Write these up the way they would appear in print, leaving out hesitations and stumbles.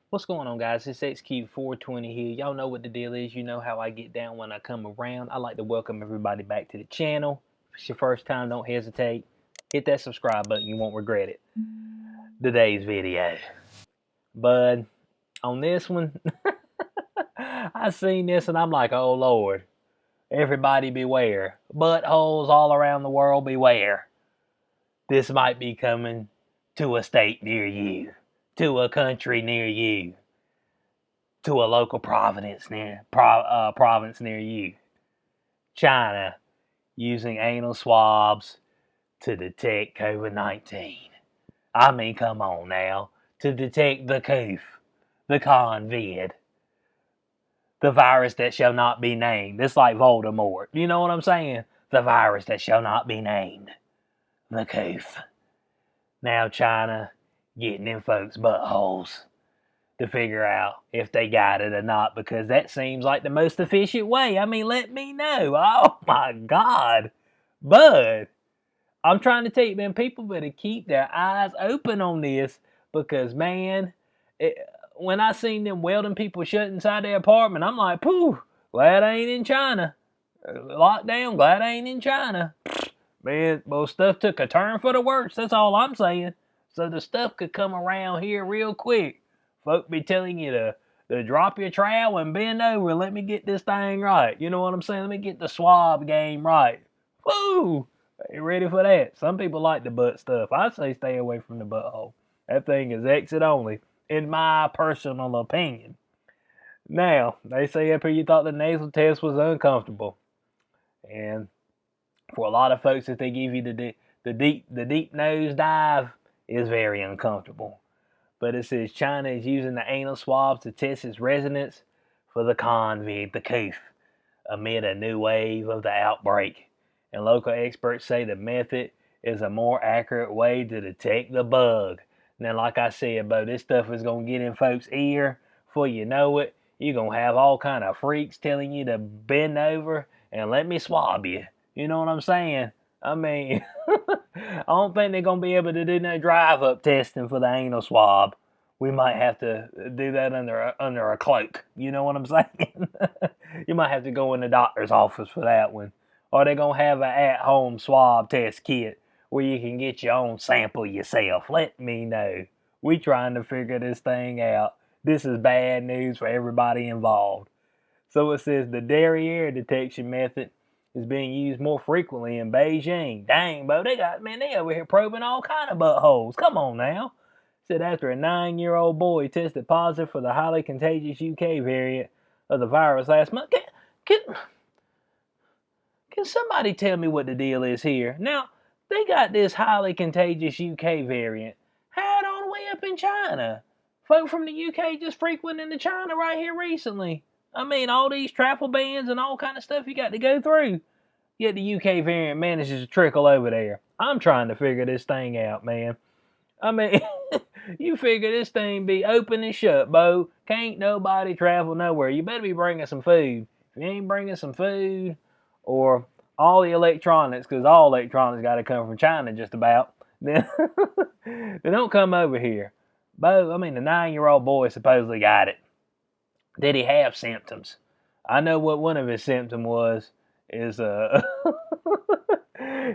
What's going on, guys? It's XQ420 here. Y'all know what the deal is. You know how I get down when I come around. I like to welcome everybody back to the channel. If it's your first time, don't hesitate. Hit that subscribe button. You won't regret it. Today's video. But on this one, I seen this and I'm like, oh Lord. Everybody beware. Buttholes all around the world, beware. This might be coming to a state near you. To a country near you. To a local province near you. China using anal swabs to detect COVID-19. I mean, come on now. To detect the coof, the convid, the virus that shall not be named. It's like Voldemort. You know what I'm saying? The virus that shall not be named. The coof. Now China getting in folks' buttholes to figure out if they got it or not, because that seems like the most efficient way. I mean, let me know. Oh my God. But I'm trying to tell you, man, people better keep their eyes open on this, because, man, when I seen them welding people shut inside their apartment, I'm like, pooh, glad I ain't in China. Lockdown, glad I ain't in China. Man, well, stuff took a turn for the worse. That's all I'm saying. So the stuff could come around here real quick. Folk be telling you to drop your trowel and bend over. Let me get this thing right. You know what I'm saying? Let me get the swab game right. Woo! Are you ready for that? Some people like the butt stuff. I say stay away from the butthole. That thing is exit only, in my personal opinion. Now, they say up here you thought the nasal test was uncomfortable. And for a lot of folks, if they give you the deep nose dive, is very uncomfortable. But it says China is using the anal swabs to test its residents for the convid, the coof, amid a new wave of the outbreak. And local experts say the method is a more accurate way to detect the bug. Now, like I said, Bo, this stuff is going to get in folks' ear before you know it. You're going to have all kind of freaks telling you to bend over and let me swab you. You know what I'm saying? I mean, I don't think they're going to be able to do no drive-up testing for the anal swab. We might have to do that under a cloak. You know what I'm saying? You might have to go in the doctor's office for that one. Or they're going to have an at-home swab test kit where you can get your own sample yourself. Let me know. We trying to figure this thing out. This is bad news for everybody involved. So it says the derriere detection method is being used more frequently in Beijing. Dang, Bo, they over here probing all kind of buttholes. Come on now. Said after a 9-year-old boy tested positive for the highly contagious UK variant of the virus last month. Can somebody tell me what the deal is here? Now, they got this highly contagious UK variant. How it all the way up in China? Folk from the UK just frequenting to China right here recently. I mean, all these travel bans and all kind of stuff you got to go through. Yet the UK variant manages to trickle over there. I'm trying to figure this thing out, man. I mean, you figure this thing be open and shut, Bo. Can't nobody travel nowhere. You better be bringing some food. If you ain't bringing some food or all the electronics, because all electronics got to come from China just about, then they don't come over here. Bo, I mean, the 9-year-old boy supposedly got it. Did he have symptoms? I know what one of his symptoms was. Is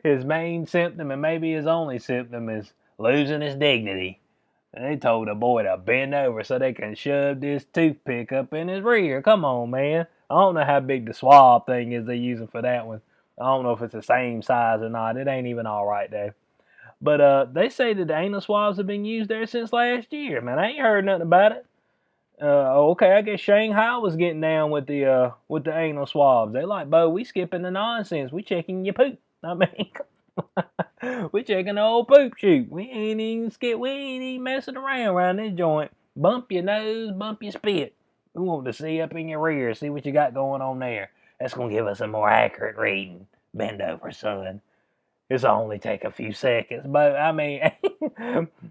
his main symptom and maybe his only symptom is losing his dignity. And they told the boy to bend over so they can shove this toothpick up in his rear. Come on, man. I don't know how big the swab thing is they're using for that one. I don't know if it's the same size or not. It ain't even all right, though. But they say that the anal swabs have been used there since last year. Man, I ain't heard nothing about it. Okay, I guess Shanghai was getting down with the anal swabs. They like, Bo, we skipping the nonsense. We checking your poop. I mean, we checking the old poop shoot. We ain't even messing around this joint. Bump your nose, bump your spit. We want to see up in your rear, see what you got going on there. That's gonna give us a more accurate reading. Bend over, son. This'll only take a few seconds, but I mean,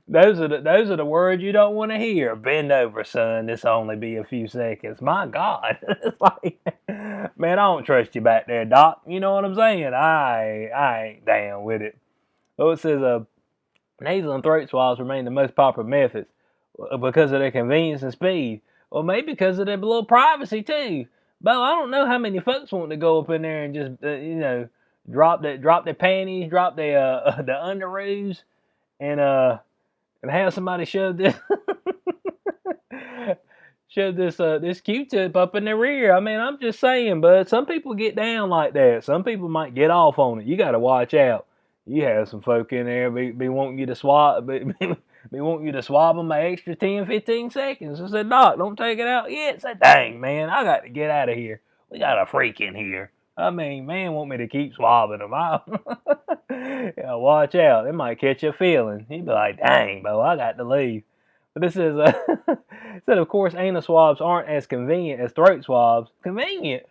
those are the words you don't want to hear. Bend over, son. This'll only be a few seconds. My God, it's like, man, I don't trust you back there, Doc. You know what I'm saying? I ain't down with it. So it says, nasal and throat swabs remain the most popular methods. because of their convenience and speed. Or maybe because of their little privacy too. But I don't know how many folks want to go up in there and just drop their panties, drop their the underoos, and have somebody shove this this Q-tip up in their rear. I mean, I'm just saying, but some people get down like that. Some people might get off on it. You got to watch out. You have some folk in there be wanting you to swab, be wanting you to swab them an extra 10, 15 seconds. I said, Doc, don't take it out yet. I said, dang, man, I got to get out of here. We got a freak in here. I mean, man want me to keep swabbing them out. Yeah, watch out. It might catch a feeling. He'd be like, dang, bro, I got to leave. But this is, said, of course, anal swabs aren't as convenient as throat swabs. Convenient?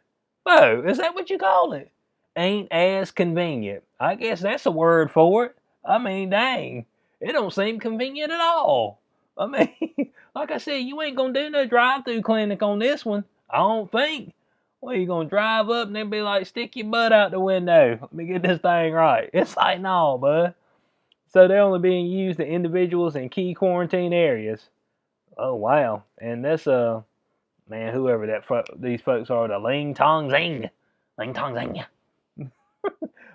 Whoa, is that what you call it? Ain't as convenient. I guess that's a word for it. I mean, dang. It don't seem convenient at all. I mean, like I said, you ain't gonna do no drive-through clinic on this one. I don't think. Well, you gonna drive up and then be like, stick your butt out the window. Let me get this thing right. It's like, no, bud. So they're only being used to individuals in key quarantine areas. Oh, wow. And that's, man, whoever these folks are, the Ling Tong Zing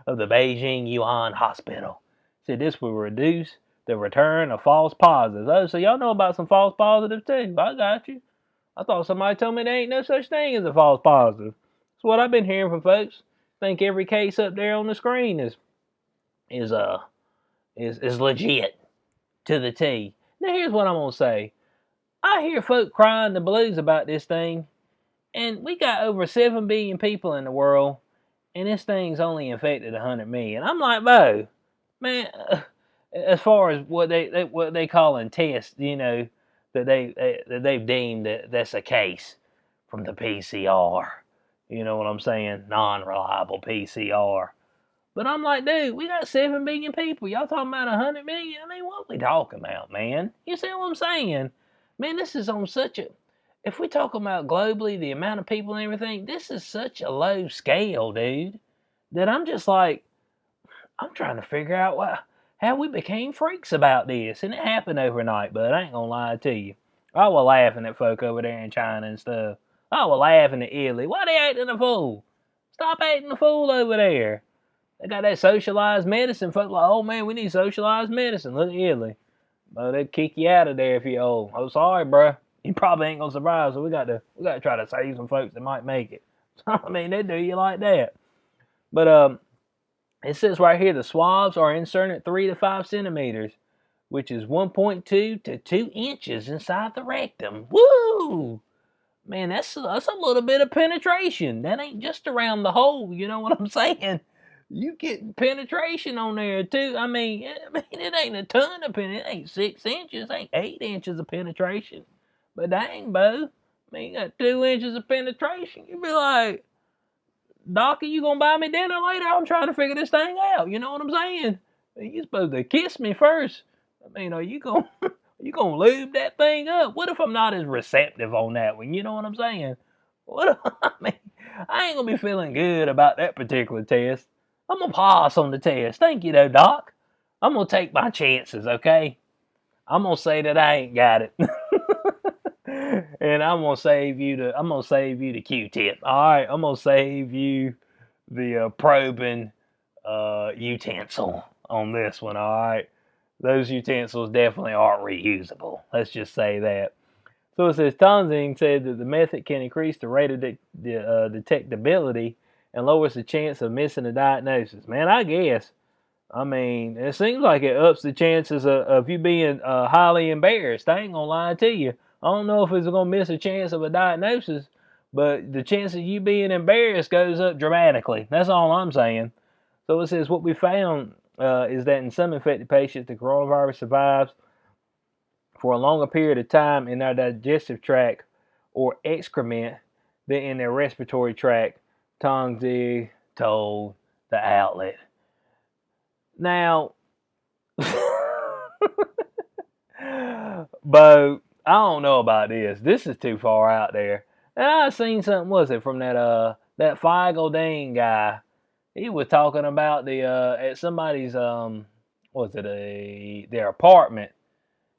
of the Beijing Yuan Hospital. Said this will reduce the return of false positives. Oh, so y'all know about some false positives too. I got you. I thought somebody told me there ain't no such thing as a false positive. That's what I've been hearing from folks. Think every case up there on the screen is legit to the T. Now here's what I'm gonna say. I hear folk crying the blues about this thing, and we got over 7 billion people in the world, and this thing's only infected 100 million. I'm like, Bo, man, as far as what they call in tests, that they've deemed that's a case from the PCR. You know what I'm saying? Non-reliable PCR. But I'm like, dude, we got 7 billion people. Y'all talking about 100 million? I mean, what we talking about, man? You see what I'm saying? Man, this is on such a... If we talk about globally, the amount of people and everything, this is such a low scale, dude, that I'm just like, I'm trying to figure out how we became freaks about this. And it happened overnight, but I ain't gonna lie to you. I was laughing at folk over there in China and stuff. I was laughing at Italy. Why they acting a fool? Stop acting a fool over there. They got that socialized medicine. Folks like, oh man, we need socialized medicine. Look at Italy. Well, they'd kick you out of there if you're old. Oh, sorry, bro. You probably ain't gonna survive, so we got to try to save some folks that might make it. I mean, they do you like that. But it says right here the swabs are inserted 3 to 5 centimeters, which is 1.2 to 2 inches inside the rectum. Woo! Man, that's a little bit of penetration. That ain't just around the hole. You know what I'm saying? You get penetration on there too. I mean, it ain't a ton of penetration. It ain't 6 inches, ain't 8 inches of penetration. But dang, Bo, I mean, you got 2 inches of penetration. You be like, Doc, are you gonna buy me dinner later? I'm trying to figure this thing out. You know what I'm saying? You supposed to kiss me first. I mean, are you gonna lube that thing up? What if I'm not as receptive on that one? You know what I'm saying? What if, I mean, I ain't gonna be feeling good about that particular test. I'm gonna pass on the test. Thank you though, Doc. I'm gonna take my chances, okay? I'm gonna say that I ain't got it. And I'm gonna save you the Q-tip. Alright, I'm gonna save you the probing utensil on this one, alright? Those utensils definitely aren't reusable. Let's just say that. So it says Tonzing said that the method can increase the rate of detectability and lowers the chance of missing a diagnosis. Man, I guess. I mean, it seems like it ups the chances of you being highly embarrassed. I ain't gonna lie to you. I don't know if it's gonna miss a chance of a diagnosis, but the chance of you being embarrassed goes up dramatically. That's all I'm saying. So it says what we found is that in some infected patients, the coronavirus survives for a longer period of time in their digestive tract or excrement than in their respiratory tract, Tongzi told the outlet. Now, Bo, I don't know about this. This is too far out there. And I seen something, was it, from that Feigl Dean guy. He was talking about at somebody's their apartment.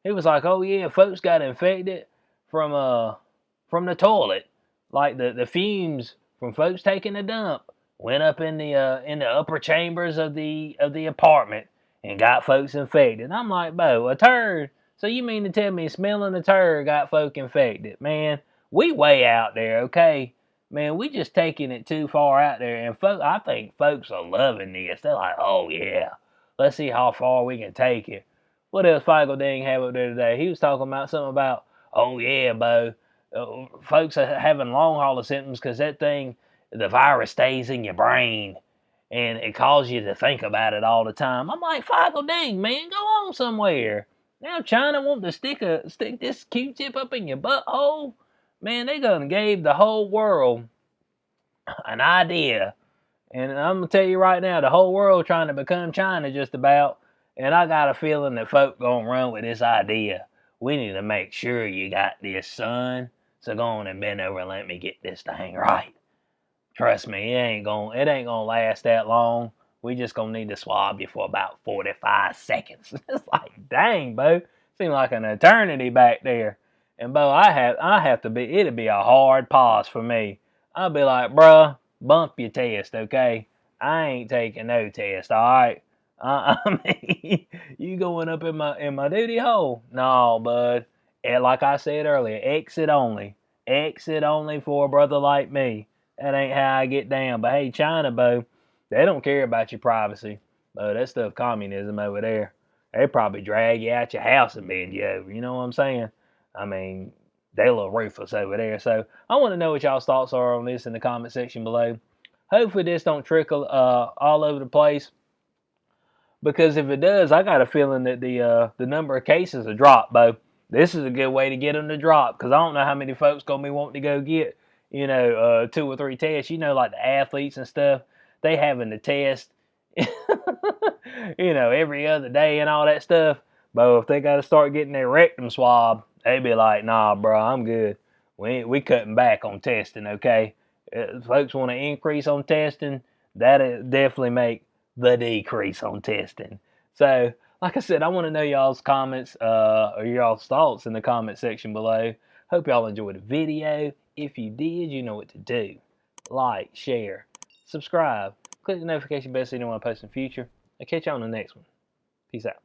He was like, "Oh yeah, folks got infected from the toilet, like the fumes from folks taking a dump went up in the upper chambers of the apartment and got folks infected." I'm like, "Bo, a turd? So you mean to tell me smelling a turd got folk infected? Man, we way out there, okay? Man, we just taking it too far out there, and I think folks are loving this. They're like, oh yeah, let's see how far we can take it." What else Feigl Ding have up there today? He was talking about something about, oh yeah, Bo, folks are having long hauler symptoms because that thing, the virus stays in your brain and it causes you to think about it all the time. I'm like, Feigl Ding, man, go on somewhere. Now China want to stick this Q-tip up in your butthole. Man, they gonna gave the whole world an idea. And I'm gonna tell you right now, the whole world trying to become China just about. And I got a feeling that folk gonna run with this idea. We need to make sure you got this, son. So go on and bend over and let me get this thing right. Trust me, it ain't gonna last that long. We just gonna need to swab you for about 45 seconds. It's like, dang, Bo. Seems like an eternity back there. And Bo, it'd be a hard pause for me. I'd be like, bruh, bump your test, okay? I ain't taking no test, alright? I mean, you going up in my duty hole? No, bud. And like I said earlier, exit only. Exit only for a brother like me. That ain't how I get down. But hey, China, Bo, they don't care about your privacy. Bo, that stuff communism over there. They probably drag you out your house and bend you over. You know what I'm saying? I mean, they a little ruthless over there. So I want to know what y'all's thoughts are on this in the comment section below. Hopefully this don't trickle all over the place. Because if it does, I got a feeling that the number of cases will drop, Bo. This is a good way to get them to drop, because I don't know how many folks gonna be wanting to go get, 2 or 3 tests. Like the athletes and stuff, they having to test, every other day and all that stuff. But if they got to start getting their rectum swab, they be like, nah, bro, I'm good. We cutting back on testing, okay? If folks want to increase on testing, that'll definitely make the decrease on testing. So, like I said, I want to know y'all's comments or y'all's thoughts in the comment section below. Hope y'all enjoyed the video. If you did, you know what to do. Like, share, subscribe, click the notification bell so you know when I post in the future. I'll catch you on the next one. Peace out.